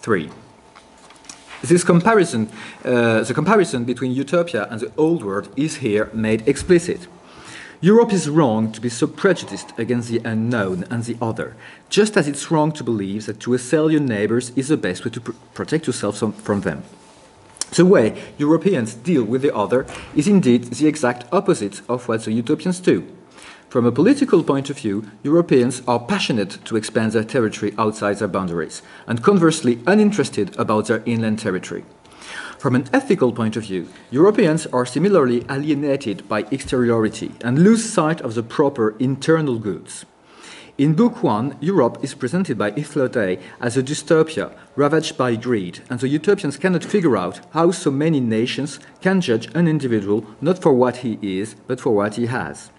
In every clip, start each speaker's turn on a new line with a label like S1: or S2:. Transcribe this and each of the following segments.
S1: 3. This comparison, the comparison between Utopia and the Old World is here made explicit. Europe is wrong to be so prejudiced against the unknown and the other, just as it's wrong to believe that to assail your neighbors is the best way to protect yourself from them. The way Europeans deal with the other is indeed the exact opposite of what the Utopians do. From a political point of view, Europeans are passionate to expand their territory outside their boundaries, and conversely uninterested about their inland territory. From an ethical point of view, Europeans are similarly alienated by exteriority and lose sight of the proper internal goods. In Book 1, Europe is presented by Utopia as a dystopia ravaged by greed, and the Utopians cannot figure out how so many nations can judge an individual not for what he is, but for what he has.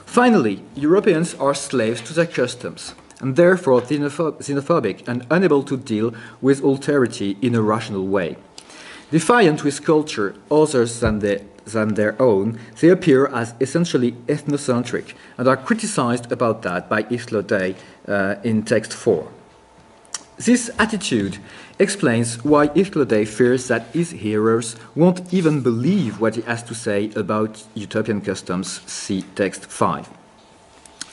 S1: Finally, Europeans are slaves to their customs, and therefore xenophobic and unable to deal with alterity in a rational way. Defiant with culture others than their own, they appear as essentially ethnocentric and are criticized about that by Utopia in text 4. This attitude explains why Utopia fears that his hearers won't even believe what he has to say about utopian customs, see text 5.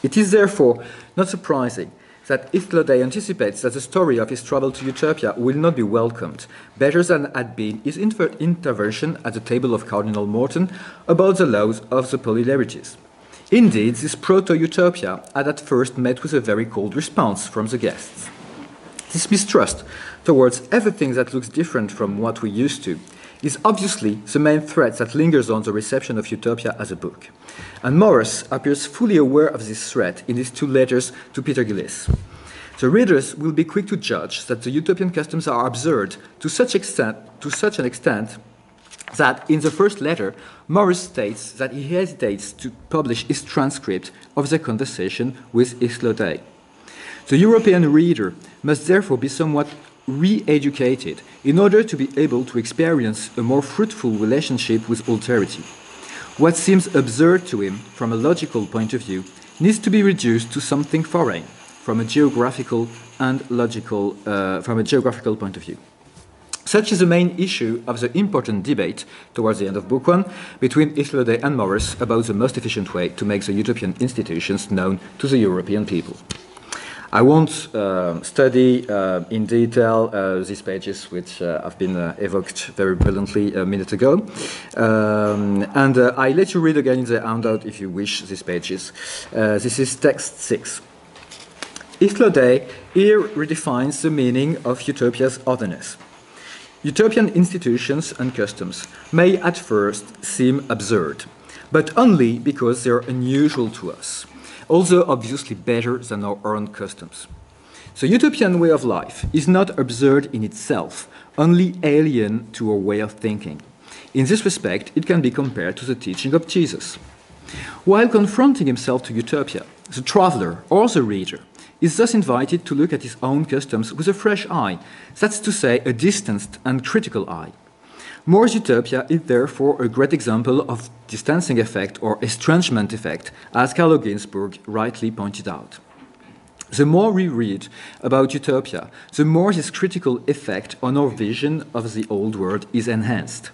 S1: It is therefore not surprising that Utopia anticipates that the story of his travel to Utopia will not be welcomed, better than had been his intervention at the table of Cardinal Morton about the laws of the polylarities. Indeed, this proto-Utopia had at first met with a very cold response from the guests. This mistrust towards everything that looks different from what we used to is obviously the main threat that lingers on the reception of Utopia as a book. And Morris appears fully aware of this threat in his 2 letters to Peter Gillis. The readers will be quick to judge that the utopian customs are absurd to such an extent that in the first letter, Morris states that he hesitates to publish his transcript of the conversation with Utopia. The European reader must therefore be somewhat re-educated in order to be able to experience a more fruitful relationship with alterity. What seems absurd to him from a logical point of view needs to be reduced to something foreign from a geographical and logical point of view. Such is the main issue of the important debate towards the end of Book 1 between Utopia and Morris about the most efficient way to make the utopian institutions known to the European people. I won't study in detail these pages, which have been evoked very brilliantly a minute ago. I let you read again in the handout, if you wish, these pages. This is text 6. Utopia here redefines the meaning of Utopia's otherness. Utopian institutions and customs may at first seem absurd, but only because they are unusual to us, although obviously better than our own customs. The utopian way of life is not absurd in itself, only alien to our way of thinking. In this respect, it can be compared to the teaching of Jesus. While confronting himself to Utopia, the traveler or the reader is thus invited to look at his own customs with a fresh eye, that's to say, a distanced and critical eye. Morris' Utopia is therefore a great example of distancing effect or estrangement effect, as Carlo Ginzburg rightly pointed out. The more we read about Utopia, the more this critical effect on our vision of the old world is enhanced.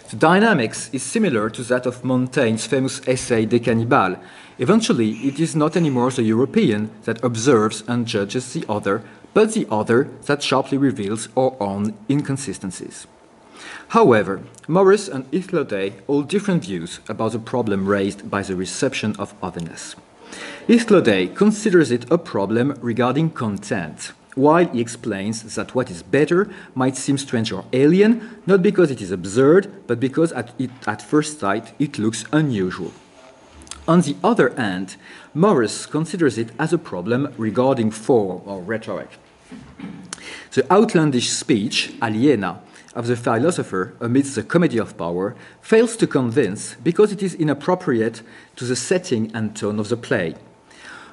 S1: The dynamics is similar to that of Montaigne's famous essay De Cannibales. Eventually, it is not anymore the European that observes and judges the other, but the other that sharply reveals our own inconsistencies. However, Morris and Utopia hold different views about the problem raised by the reception of otherness. Utopia considers it a problem regarding content, while he explains that what is better might seem strange or alien, not because it is absurd, but because at first sight it looks unusual. On the other hand, Morris considers it as a problem regarding form or rhetoric. The outlandish speech, aliena, of the philosopher amidst the comedy of power fails to convince because it is inappropriate to the setting and tone of the play.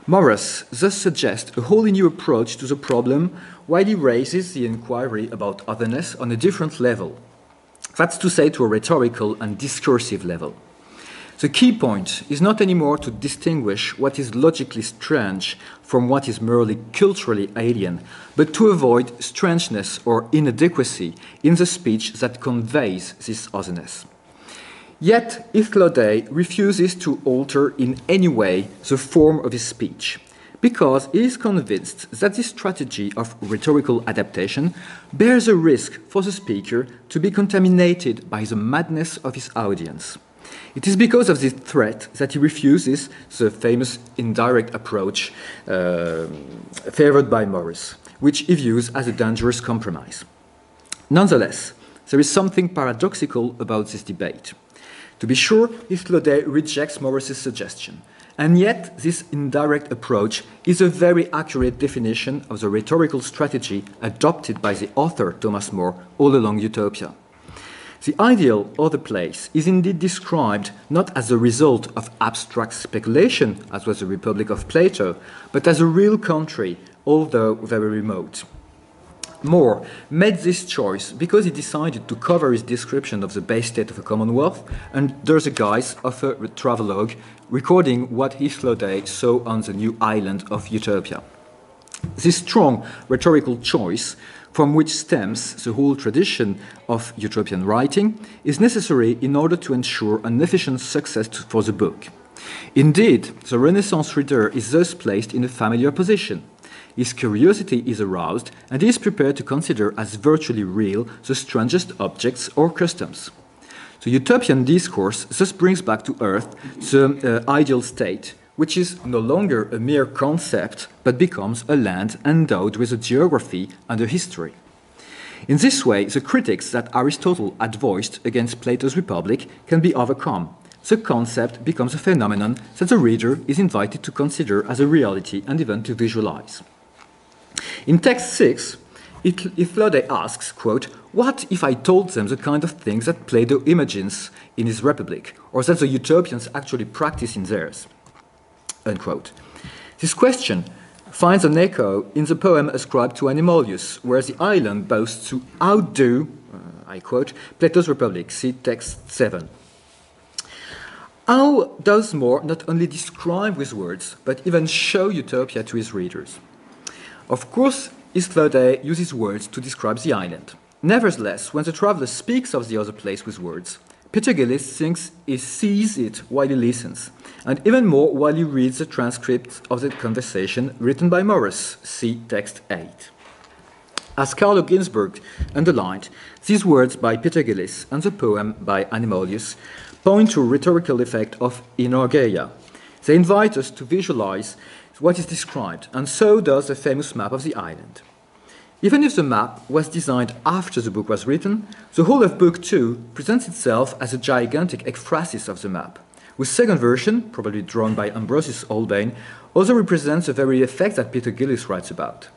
S1: Morris thus suggests a wholly new approach to the problem while he raises the inquiry about otherness on a different level. That's to say, to a rhetorical and discursive level. The key point is not anymore to distinguish what is logically strange from what is merely culturally alien, but to avoid strangeness or inadequacy in the speech that conveys this otherness. Yet, Islaudet refuses to alter in any way the form of his speech, because he is convinced that this strategy of rhetorical adaptation bears a risk for the speaker to be contaminated by the madness of his audience. It is because of this threat that he refuses the famous indirect approach favored by Morris, which he views as a dangerous compromise. Nonetheless, there is something paradoxical about this debate. To be sure, Islaudet rejects Morris's suggestion, and yet this indirect approach is a very accurate definition of the rhetorical strategy adopted by the author Thomas More all along Utopia. The ideal other place is indeed described not as a result of abstract speculation, as was the Republic of Plato, but as a real country, although very remote. More made this choice because he decided to cover his description of the base state of a commonwealth under the guise of a travelogue recording what Islaudet saw on the new island of Utopia. This strong rhetorical choice, from which stems the whole tradition of utopian writing, is necessary in order to ensure an efficient success for the book. Indeed, the Renaissance reader is thus placed in a familiar position. His curiosity is aroused, and he is prepared to consider as virtually real the strangest objects or customs. The utopian discourse thus brings back to earth the ideal state, which is no longer a mere concept, but becomes a land endowed with a geography and a history. In this way, the critics that Aristotle had voiced against Plato's Republic can be overcome. The concept becomes a phenomenon that the reader is invited to consider as a reality and even to visualize. In text 6, Islaudet asks, quote, "What if I told them the kind of things that Plato imagines in his Republic, or that the utopians actually practice in theirs?" Unquote. This question finds an echo in the poem ascribed to Animalius, where the island boasts to outdo, I quote, Plato's Republic, see text 7. How does More not only describe with words, but even show Utopia to his readers? Of course, Islaudet uses words to describe the island. Nevertheless, when the traveller speaks of the other place with words, Peter Gillis thinks he sees it while he listens, and even more while he reads the transcript of the conversation written by Morris, see text 8. As Carlo Ginzburg underlined, these words by Peter Gillis and the poem by Animalius point to a rhetorical effect of inorgeia. They invite us to visualize what is described, and so does the famous map of the island. Even if the map was designed after the book was written, the whole of Book 2 presents itself as a gigantic ekphrasis of the map. The second version, probably drawn by Ambrosius Holbein, also represents the very effect that Peter Gillis writes about.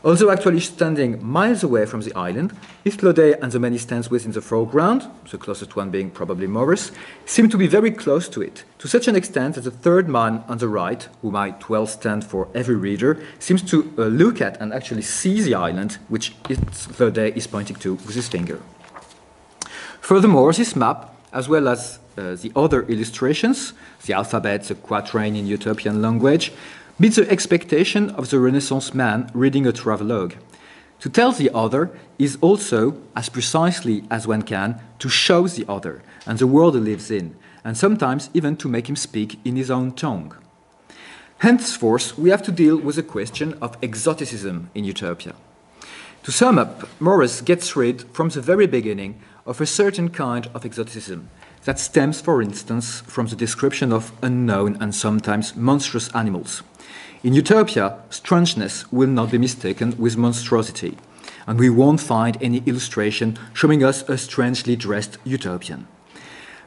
S1: Although actually standing miles away from the island, Islaudet and the man he stands with in the foreground, the closest one being probably Morris, seem to be very close to it, to such an extent that the third man on the right, who might well stand for every reader, seems to look at and actually see the island, which Islaudet is pointing to with his finger. Furthermore, this map, as well as the other illustrations, the alphabet, the quatrain in Utopian language, meet the expectation of the Renaissance man reading a travelogue. To tell the other is also, as precisely as one can, to show the other and the world he lives in, and sometimes even to make him speak in his own tongue. Henceforth, we have to deal with the question of exoticism in Utopia. To sum up, Morris gets rid from the very beginning of a certain kind of exoticism that stems, for instance, from the description of unknown and sometimes monstrous animals. In Utopia, strangeness will not be mistaken with monstrosity, and we won't find any illustration showing us a strangely dressed utopian.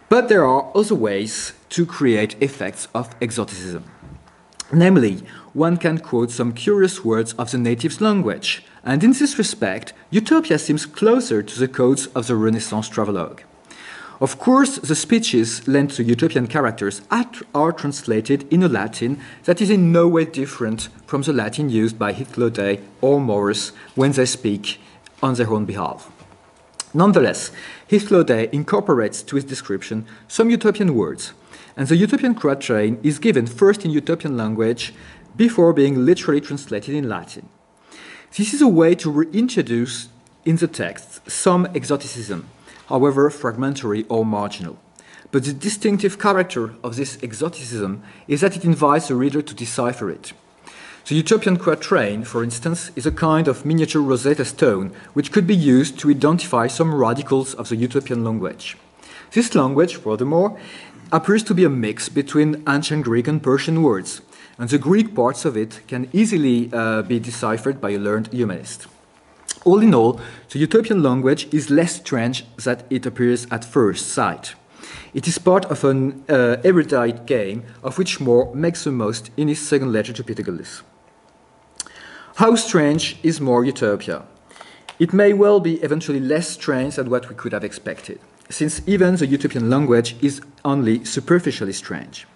S1: But there are other ways to create effects of exoticism. Namely, one can quote some curious words of the native's language, and in this respect, Utopia seems closer to the codes of the Renaissance travelogue. Of course, the speeches lent to utopian characters are translated in a Latin that is in no way different from the Latin used by Islaudet or Morris when they speak on their own behalf. Nonetheless, Hithlode incorporates to his description some utopian words, and the utopian quatrain is given first in utopian language before being literally translated in Latin. This is a way to reintroduce in the text some exoticism, however fragmentary or marginal. But the distinctive character of this exoticism is that it invites the reader to decipher it. The utopian quatrain, for instance, is a kind of miniature Rosetta Stone which could be used to identify some radicals of the utopian language. This language, furthermore, appears to be a mix between ancient Greek and Persian words, and the Greek parts of it can easily be deciphered by a learned humanist. All in all, the utopian language is less strange than it appears at first sight. It is part of an erudite game of which More makes the most in his second letter to Pythagoras. How strange is More Utopia? It may well be eventually less strange than what we could have expected, since even the utopian language is only superficially strange.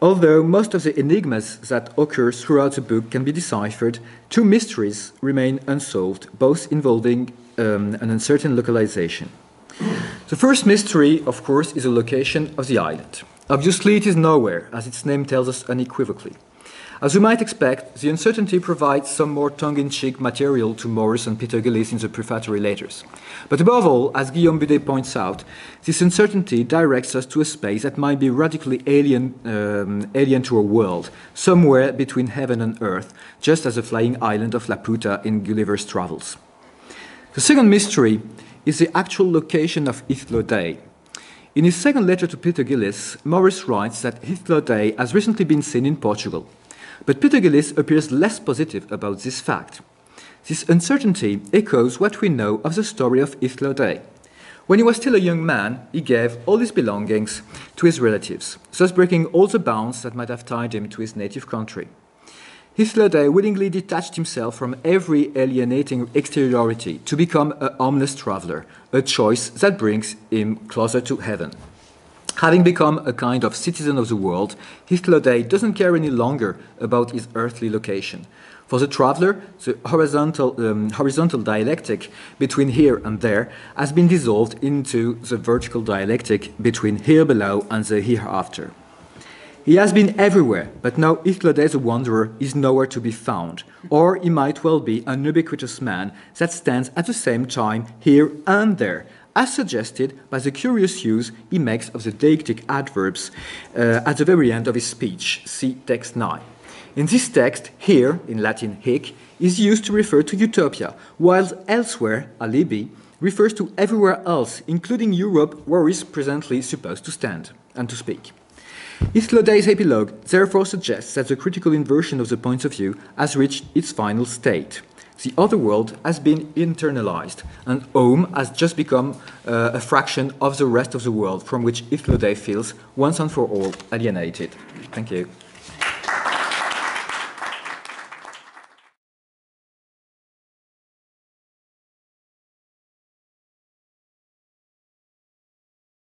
S1: Although most of the enigmas that occur throughout the book can be deciphered, two mysteries remain unsolved, both involving an uncertain localization. The first mystery, of course, is the location of the island. Obviously, it is nowhere, as its name tells us unequivocally. As we might expect, the uncertainty provides some more tongue-in-cheek material to Morris and Peter Gillis in the prefatory letters. But above all, as Guillaume points out, this uncertainty directs us to a space that might be radically alien to our world, somewhere between heaven and earth, just as the flying island of Laputa in Gulliver's Travels. The second mystery is the actual location of Hithlode. In his second letter to Peter Gillis, Morris writes that Hithlode has recently been seen in Portugal. But Peter Gillis appears less positive about this fact. This uncertainty echoes what we know of the story of Hithlode. When he was still a young man, he gave all his belongings to his relatives, thus breaking all the bonds that might have tied him to his native country. Hithlode willingly detached himself from every alienating exteriority to become a harmless traveler, a choice that brings him closer to heaven. Having become a kind of citizen of the world, Hithlode doesn't care any longer about his earthly location. For the traveler, the horizontal dialectic between here and there has been dissolved into the vertical dialectic between here below and the hereafter. He has been everywhere, but now Hithlode the wanderer is nowhere to be found, or he might well be an ubiquitous man that stands at the same time here and there, as suggested by the curious use he makes of the deictic adverbs at the very end of his speech, see text 9. In this text, here, in Latin hic, is used to refer to Utopia, while elsewhere, alibi, refers to everywhere else, including Europe, where he is presently supposed to stand and to speak. Hithlode's epilogue therefore suggests that the critical inversion of the points of view has reached its final state. The other world has been internalized, and home has just become a fraction of the rest of the world from which Hithlode feels once and for all alienated. Thank you.